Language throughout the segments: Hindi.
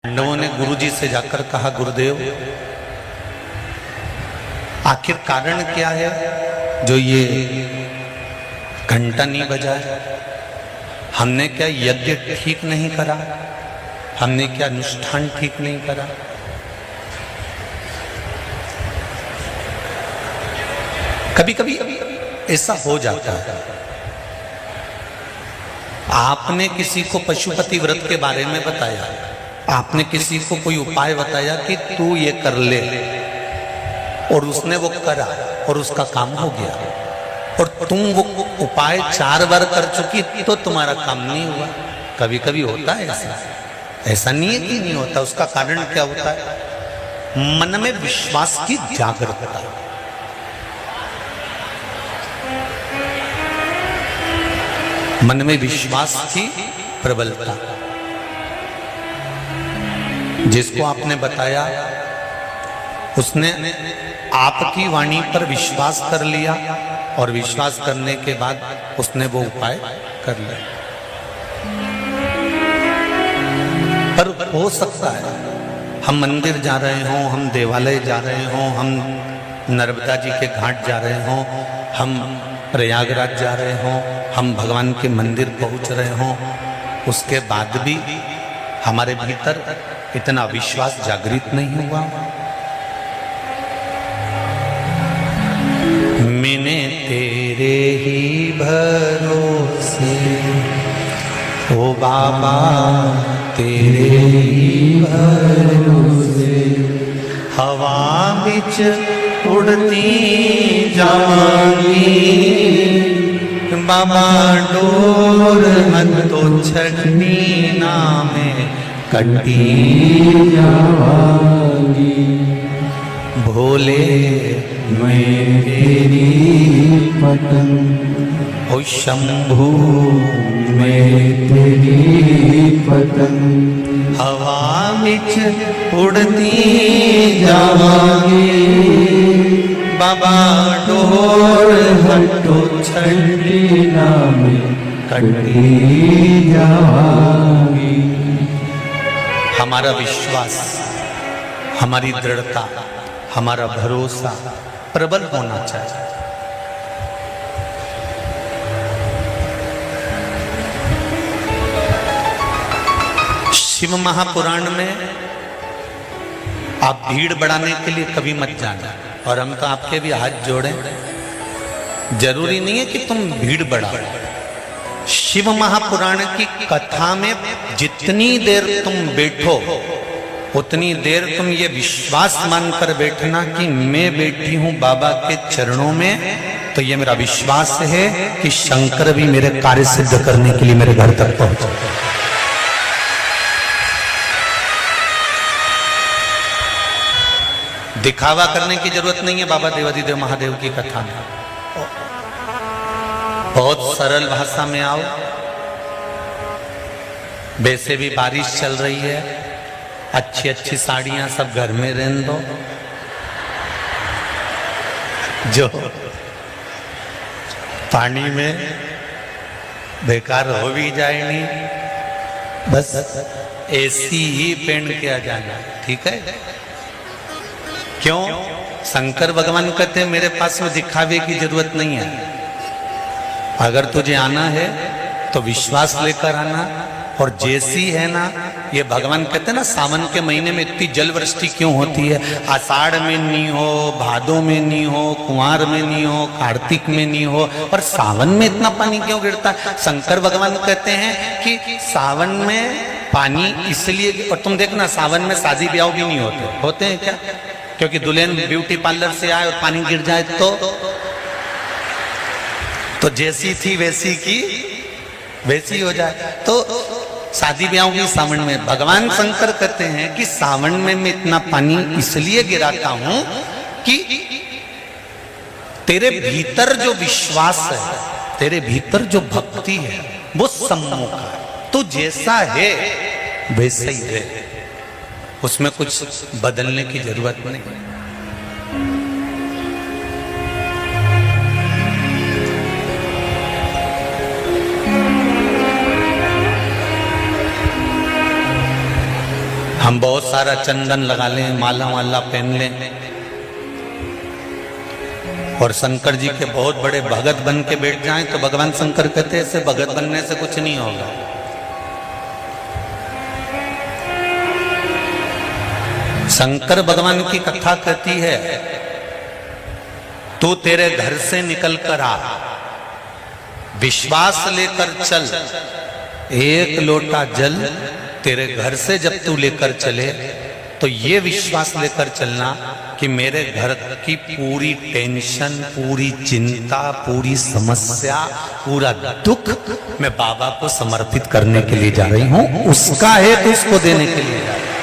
पांडवों ने गुरुजी से जाकर कहा, गुरुदेव आखिर कारण क्या है जो ये घंटा नहीं बजा है? हमने क्या यज्ञ ठीक नहीं करा? हमने क्या अनुष्ठान ठीक नहीं करा? कभी कभी ऐसा हो जाता है। आपने किसी को पशुपति व्रत के बारे में बताया, आपने किसी को कोई उपाय बताया कि तू ये कर ले, और उसने वो करा और उसका काम हो गया, और तुम वो उपाय 4 बार कर चुकी तो तुम्हारा काम नहीं हुआ। कभी कभी होता है ऐसा, ऐसा नहीं है कि नहीं होता। उसका कारण क्या होता है? मन में विश्वास की जागरूकता। मन में विश्वास की प्रबलता। जिसको आपने बताया उसने आपकी वाणी पर विश्वास कर लिया, और विश्वास करने के बाद उसने वो उपाय कर लिया। पर हो सकता है हम मंदिर जा रहे हों, हम देवालय जा रहे हों, हम नर्मदा जी के घाट जा रहे हों, हम प्रयागराज जा रहे हों, हम भगवान के मंदिर पहुंच रहे हों, उसके बाद भी हमारे भीतर इतना विश्वास जागृत नहीं हुआ। मैंने तेरे ही भरोसे, ओ बाबा तेरे ही भरोसे, हवा बिच उड़ती जावांगी, बाबा डोर तो छड़नी ना में कटी जावांगी। भोले मैं तेरी पतंग, ओ शंभू मैं तेरी पतंग, हवा बिच उड़ती जावांगी, बाबा डोर हटो छड़ी नाम कटी जावांगी। हमारा विश्वास, हमारी दृढ़ता, हमारा भरोसा प्रबल होना चाहिए। शिव महापुराण में आप भीड़ बढ़ाने के लिए कभी मत जाना, और हम तो आपके भी हाथ जोड़े। जरूरी नहीं है कि तुम भीड़ बढ़ाओ। शिव महापुराण की कथा में जितनी देर तुम बैठो, उतनी देर तुम ये विश्वास मानकर बैठना कि मैं बैठी हूं बाबा के चरणों में, तो ये मेरा विश्वास है कि शंकर भी मेरे कार्य सिद्ध करने के लिए मेरे घर तक पहुंचे। दिखावा करने की जरूरत नहीं है बाबा देवाधिदेव महादेव की कथा में। बहुत सरल भाषा में आओ। वैसे भी बारिश चल रही है, अच्छी अच्छी साड़ियां सब घर में रहने दो, जो पानी में बेकार हो भी जाए नहीं, बस ऐसी ही पहन के आ जाना, ठीक है? क्यों? शंकर भगवान कहते हैं मेरे पास में दिखावे की जरूरत नहीं है। अगर तुझे आना है तो विश्वास लेकर आना। और जैसी है ना, ये भगवान कहते हैं ना, सावन के महीने में इतनी जल वृष्टि क्यों होती है? आषाढ़ में नहीं हो, भादों में नहीं हो, कुंवार में नहीं हो, कार्तिक में नहीं हो, और सावन में इतना पानी क्यों गिरता है? शंकर भगवान कहते हैं कि सावन में पानी इसलिए, और तुम देखना सावन में शादी ब्याह भी नहीं होते हैं क्या? क्योंकि दुल्हन ब्यूटी पार्लर से आए और पानी गिर जाए तो जैसी थी वैसी की वैसी हो जाए। तो शादी ब्याह भी सावन में। भगवान शंकर कहते हैं कि सावन में मैं इतना पानी इसलिए गिराता हूं कि तेरे भीतर जो विश्वास है, तेरे भीतर जो भक्ति है, वो सम्मुख है। तो जैसा है वैसा ही है, उसमें कुछ बदलने की जरूरत नहीं। हम बहुत सारा चंदन लगा लें, माला वाला पहन लें और शंकर जी के बहुत बड़े भगत बन के बैठ जाएं तो भगवान शंकर कहते हैं ऐसे भगत बनने से कुछ नहीं होगा। शंकर भगवान की कथा कहती है, तू तेरे घर से निकल कर आ, विश्वास लेकर चल, एक लोटा जल तेरे घर से जब तू लेकर चले तो ये विश्वास लेकर चलना कि मेरे घर की पूरी टेंशन, पूरी चिंता, पूरी समस्या, पूरा दुख मैं बाबा को समर्पित करने के लिए जा रही हूं, उसका है तो उसको देने के लिए जा रही हूं।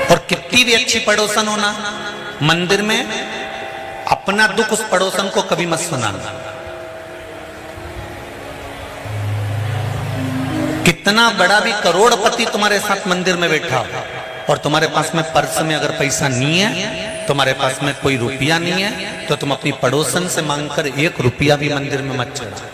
और कितनी भी अच्छी पड़ोसन होना, मंदिर में अपना दुख उस पड़ोसन को कभी मत सुनाना। कितना बड़ा भी करोड़पति तुम्हारे साथ मंदिर में बैठा हो और तुम्हारे पास में पर्स में अगर पैसा नहीं है, तुम्हारे पास में कोई रुपया नहीं है, तो तुम अपनी पड़ोसन से मांगकर 1 रुपया भी मंदिर में मत चढ़ाओ।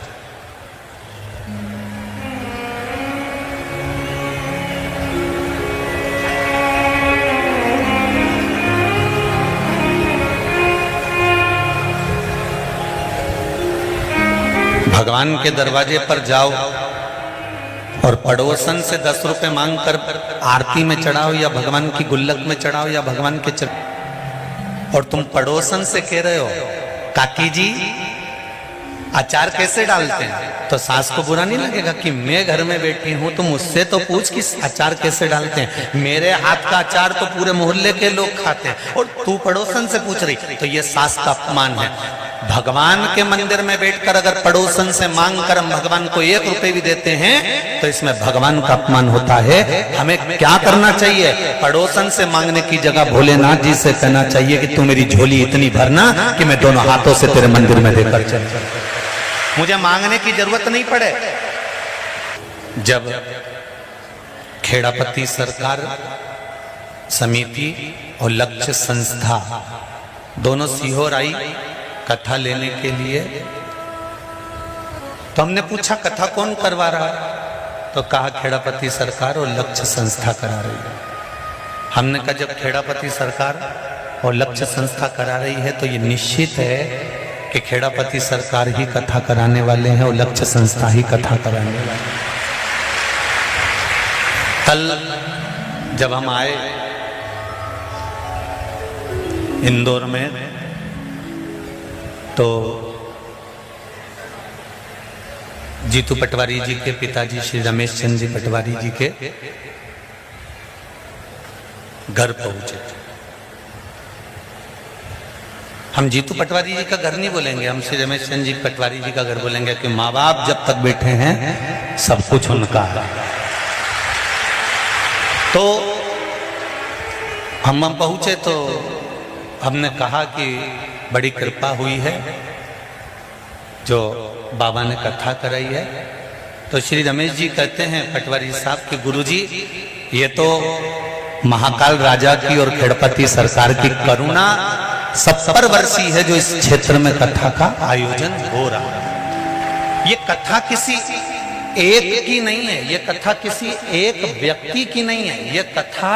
भगवान के दरवाजे पर जाओ और पड़ोसन से 10 रुपए मांग कर आरती में चढ़ाओ या भगवान की गुल्लक में चढ़ाओ या भगवान के और तुम पड़ोसन से कह रहे हो काकी जी अचार कैसे डालते हैं, तो सास को बुरा नहीं लगेगा कि मैं घर में बैठी हूं तो मुझसे तो पूछ कि अचार कैसे डालते हैं, मेरे हाथ का अचार तो पूरे मोहल्ले के लोग खाते हैं और तू पड़ोसन से पूछ रही, तो ये सास का अपमान है। भगवान के मंदिर में बैठकर अगर पड़ोसन से मांग कर हम भगवान को 1 रुपए भी देते हैं तो इसमें भगवान का अपमान होता है। हमें क्या करना चाहिए, पड़ोसन से मांगने की जगह भोलेनाथ जी से कहना चाहिए कि तू मेरी झोली इतनी भरना कि मैं दोनों हाथों से तेरे मंदिर में देकर चल, मुझे मांगने की जरूरत नहीं पड़े। जब खेड़ापति सरकार समिति और लक्ष्य संस्था दोनों सीहोर आई कथा लेने के लिए, तो हमने पूछा कथा कौन करवा रहा है, तो कहा खेड़ापति सरकार और लक्ष्य संस्था करा रही है। हमने कहा जब खेड़ापति सरकार और लक्ष्य संस्था करा रही है तो ये निश्चित है कि खेड़ापति सरकार ही कथा कराने वाले हैं और लक्ष्य संस्था ही कथा कराने वाले हैं। कल जब हम आए इंदौर में तो जीतू पटवारी जी के पिताजी श्री रमेश चंद्र जी पटवारी जी के घर पहुंचे। हम जीतू पटवारी जी का घर नहीं बोलेंगे, हम श्री रमेश चंद्र जी पटवारी जी का घर बोलेंगे कि माँ बाप जब तक बैठे हैं सब कुछ उनका है। तो हम पहुंचे तो हमने कहा कि बड़ी कृपा हुई है जो बाबा ने कथा कराई है। तो श्री रमेश जी कहते हैं पटवारी साहब कि गुरुजी ये तो महाकाल राजा की और खेड़पति सरकार की करुणा 70 वर्षीय है जो इस क्षेत्र में कथा का आयोजन हो रहा है। ये कथा किसी एक की नहीं है, ये कथा किसी एक व्यक्ति की नहीं है, ये कथा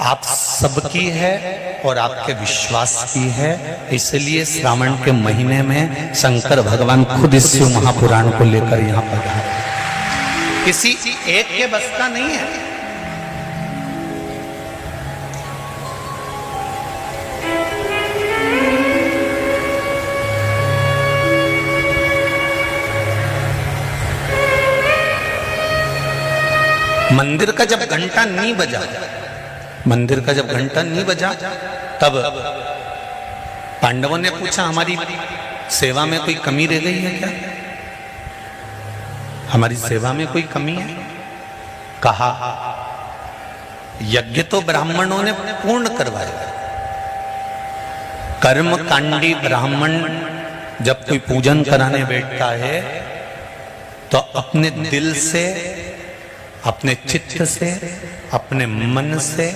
आप सबकी है और आपके विश्वास की है। इसलिए श्रावण के महीने में शंकर भगवान खुद इस शिव महापुराण को लेकर यहाँ पधारे, किसी एक के बस का नहीं है। मंदिर का जब घंटा नहीं बजा, मंदिर का जब घंटा नहीं बजा तब पांडवों ने पूछा हमारी सेवा में कोई कमी रह गई है क्या, हमारी सेवा में कोई कमी है। कहा यज्ञ तो ब्राह्मणों ने पूर्ण करवाया, कर्म कांडी ब्राह्मण जब कोई पूजन कराने बैठता है तो अपने दिल से, अपने चित्त से, अपने मन से,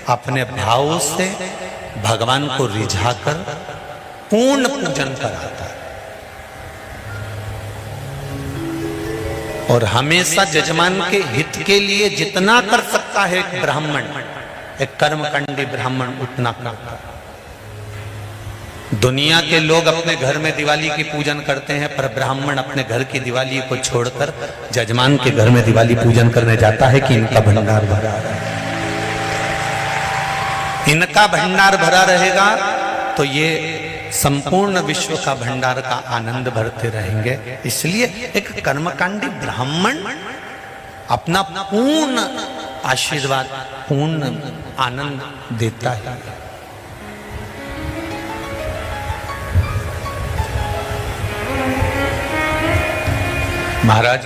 अपने भाव से भगवान को रिझाकर पूर्ण पूजन कराता है। और हमेशा जजमान के हित के लिए जितना कर सकता है एक ब्राह्मण, एक कर्मकांडी ब्राह्मण उतना करता है। दुनिया के लोग अपने घर में दिवाली की पूजन करते हैं, पर ब्राह्मण अपने घर की दिवाली को छोड़कर जजमान के घर में दिवाली पूजन करने जाता है कि इनका भंडार भरा है। इनका भंडार भरा रहेगा तो ये संपूर्ण विश्व का भंडार का आनंद भरते रहेंगे। इसलिए एक कर्मकांडी ब्राह्मण अपना पूर्ण आशीर्वाद, पूर्ण आनंद देता है। महाराज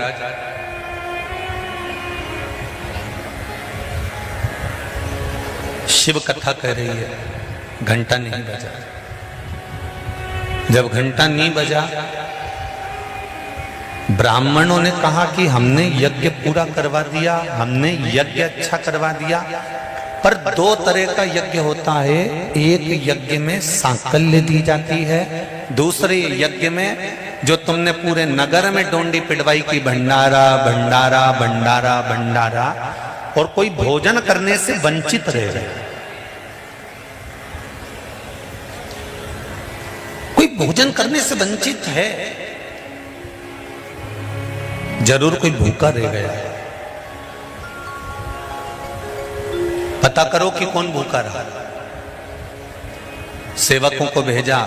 शिव कथा कह रही है, घंटा नहीं बजा। जब घंटा नहीं बजा, ब्राह्मणों ने कहा कि हमने यज्ञ पूरा करवा दिया, हमने यज्ञ अच्छा करवा दिया, पर दो तरह का यज्ञ होता है। एक यज्ञ में सांकल्य दी जाती है, दूसरे यज्ञ में जो तुमने पूरे नगर में डोंडी पिटवाई की भंडारा भंडारा भंडारा भंडारा, और कोई भोजन करने से वंचित रह जाए, कोई भोजन करने से वंचित है, जरूर कोई भूखा रह गया है। पता करो कि कौन भूखा रहा। सेवकों को भेजा,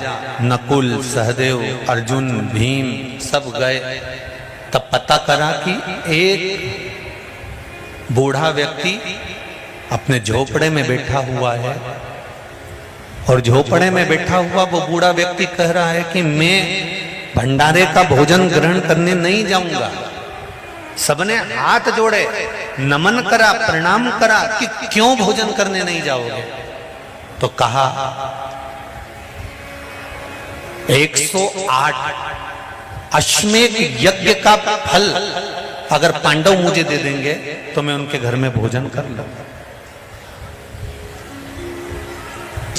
नकुल, सहदेव, अर्जुन, भीम सब गए। तब पता करा कि एक बूढ़ा व्यक्ति अपने झोपड़े में बैठा हुआ है, और झोपड़े में बैठा हुआ वो बूढ़ा व्यक्ति कह रहा है कि मैं भंडारे का भोजन ग्रहण करने नहीं जाऊंगा। सबने हाथ जोड़े, नमन करा, प्रणाम करा कि क्यों भोजन करने नहीं जाओगे। तो कहा 108 अश्वमेध यज्ञ का फल अगर पांडव मुझे दे देंगे तो मैं उनके घर में भोजन कर लूंगा।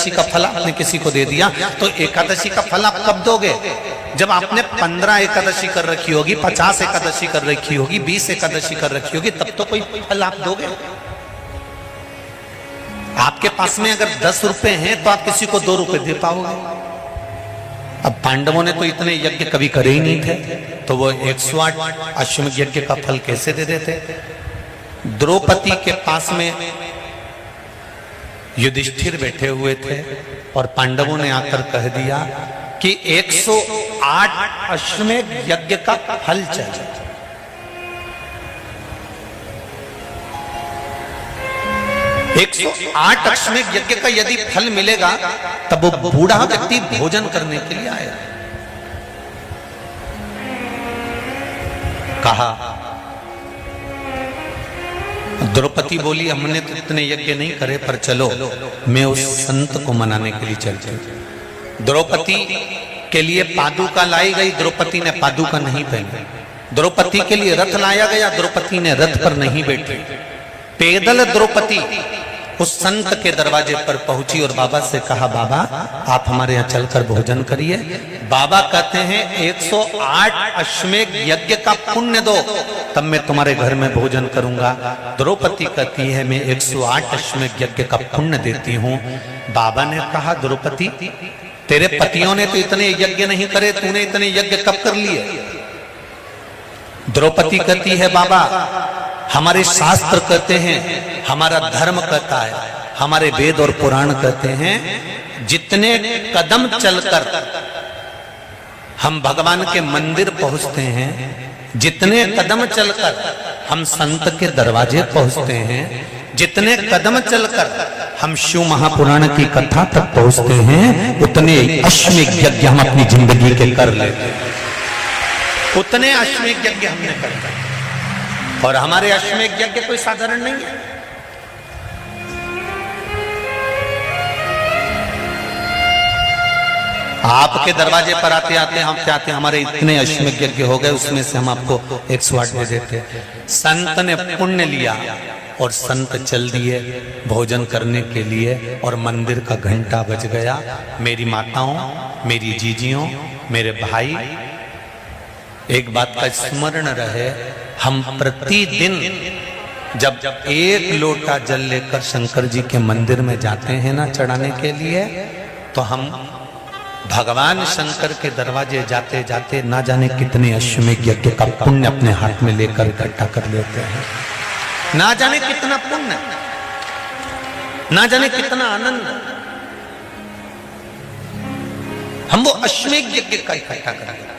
एकादशी का फल आपने किसी को दे दिया, तो एकादशी का फल आप कब दोगे? जब आपने 15 एकादशी कर रखी होगी, 50 एकादशी कर रखी होगी, 20 एकादशी कर रखी होगी, तब तो कोई फल आप दोगे। आपके पास में अगर 10 रुपए हैं तो आप किसी को 2 रुपए दे पाओगे। अब पांडवों ने तो इतने यज्ञ कभी करे ही नहीं थे, तो वो 108 अश्वमेध यज्ञ का फल कैसे दे देते? द्रौपदी के पास में युधिष्ठिर बैठे हुए थे और पांडवों ने आकर कह दिया कि 108 अश्वमेध यज्ञ का फल चाहिए। एक 108 अश्वमेध यज्ञ का यदि फल मिलेगा तब वो बूढ़ा व्यक्ति भोजन करने के लिए आया। कहा, द्रौपदी बोली हमने तो इतने यज्ञ नहीं करे, पर चलो मैं उस संत को मनाने के लिए चलती। द्रौपदी के लिए पादुका लाई गई, द्रौपदी ने पादुका नहीं पहनी। द्रौपदी के लिए रथ लाया गया, द्रौपदी ने रथ पर नहीं बैठी। पैदल द्रौपदी उस संत के दरवाजे पर पहुंची और बाबा से कहा, बाबा आप हमारे यहाँ चलकर भोजन करिए। बाबा कहते हैं 108 अश्वमेध यज्ञ का पुण्य दो, तब मैं तुम्हारे घर में भोजन करूंगा। द्रौपदी कहती है मैं 108 अश्वमेध यज्ञ का पुण्य देती हूँ। बाबा ने कहा, द्रौपदी तेरे पतियों ने तो इतने यज्ञ नहीं करे, तूने इतने यज्ञ कब कर लिए? द्रौपदी कहती है, बाबा हमारे शास्त्र कहते हैं, हमारा धर्म कहता है, हमारे वेद और पुराण कहते हैं, जितने कदम चलकर हम भगवान के मंदिर पहुंचते हैं, जितने कदम चलकर हम संत के दरवाजे पहुंचते हैं, जितने कदम चलकर हम शिव महापुराण की कथा तक पहुंचते हैं, उतने अश्वमेध यज्ञ हम अपनी जिंदगी के कर लेते हैं। उतने अश्वमेध यज्ञ हमने कर लिया, और हमारे अश्वमेध यज्ञ कोई साधारण नहीं है। आपके दरवाजे पर आते आते हम चाहते हमारे इतने अश्वमेध यज्ञ हो गए, उसमें से हम आपको 108 दे देते। संत ने पुण्य लिया और संत चल दिए भोजन करने के लिए, और मंदिर का घंटा बज गया। मेरी माताओं, मेरी जीजियों, मेरे भाई, एक बात का स्मरण रहे, हम प्रतिदिन जब एक लोटा जल लेकर शंकर जी के मंदिर में जाते हैं ना चढ़ाने के लिए, तो हम भगवान शंकर के दरवाजे जाते जाते ना जाने कितने अश्वमेध यज्ञ का पुण्य अपने हाथ में लेकर इकट्ठा कर लेते हैं। ना जाने कितना पुण्य, ना जाने कितना आनंद हम वो अश्वमेध यज्ञ का इकट्ठा करेंगे।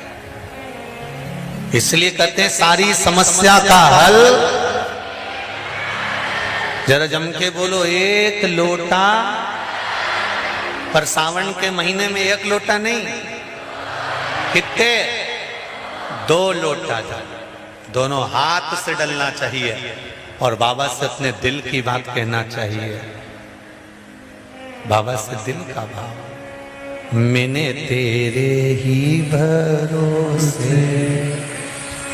इसलिए कहते हैं सारी समस्या का हल, जरा जम के बोलो, एक लोटा। पर सावन के महीने में एक लोटा नहीं, कितने? 2 लोटा जल, दोनों हाथ से डलना चाहिए और बाबा से अपने दिल की बात कहना चाहिए। बाबा से दिल का भाव, मैंने तेरे ही भरोसे,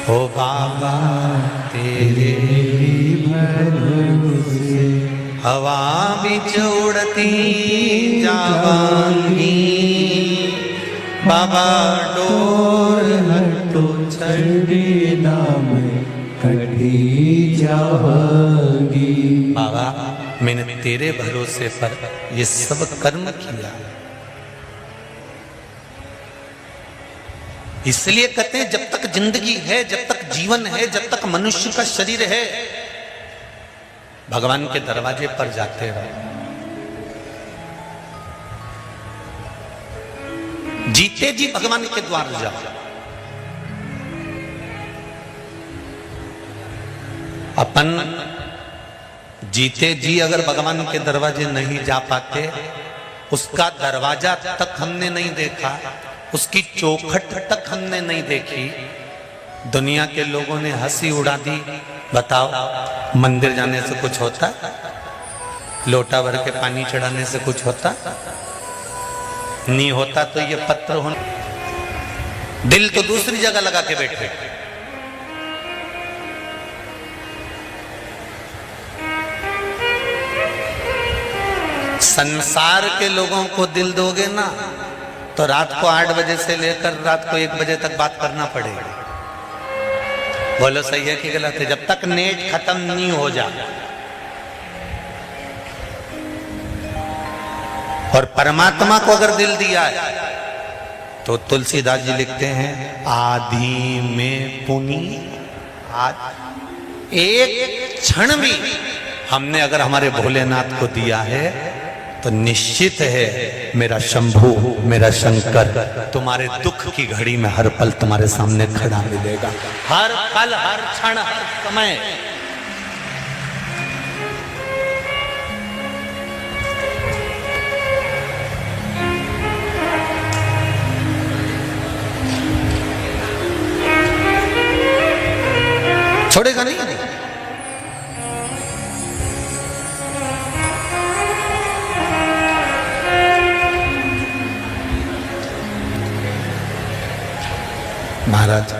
ओ बाबा तेरे ही भरोसे, हवा बिच उड़ती जावांगी, बाबा डोर हटो छड़ी नाम कटी जावांगी। बाबा मैंने तेरे भरोसे पर ये सब कर्म किया। इसलिए कहते हैं जब तक जिंदगी है, जब तक जीवन है, जब तक मनुष्य का शरीर है, भगवान के दरवाजे पर जाते रहो। जीते जी भगवान के द्वार जाओ। अपन जीते जी अगर भगवान के दरवाजे नहीं जा पाते, उसका दरवाजा तक हमने नहीं देखा, उसकी चौखट तक हमने नहीं देखी, दुनिया के लोगों ने हंसी उड़ा दी। बताओ मंदिर जाने से कुछ होता? लोटा भर के पानी चढ़ाने से कुछ होता? नहीं होता। तो ये पत्र होना, दिल तो दूसरी जगह लगा के बैठे। संसार के लोगों को दिल दोगे ना, तो रात को 8 बजे से लेकर रात को 1 बजे तक बात करना पड़ेगा। बोलो सही है कि गलत है? जब तक नेट खत्म नहीं हो जाए। और परमात्मा को अगर दिल दिया है, तो तुलसीदास जी लिखते हैं, आदि में पुनि, एक क्षण भी हमने अगर हमारे भोलेनाथ को दिया है, तो निश्चित है मेरा शंभू, मेरा शंकर तुम्हारे दुख की घड़ी में हर पल तुम्हारे सामने खड़ा मिलेगा। हर पल, हर क्षण, हर समय। छोड़ेगा नहीं। महाराज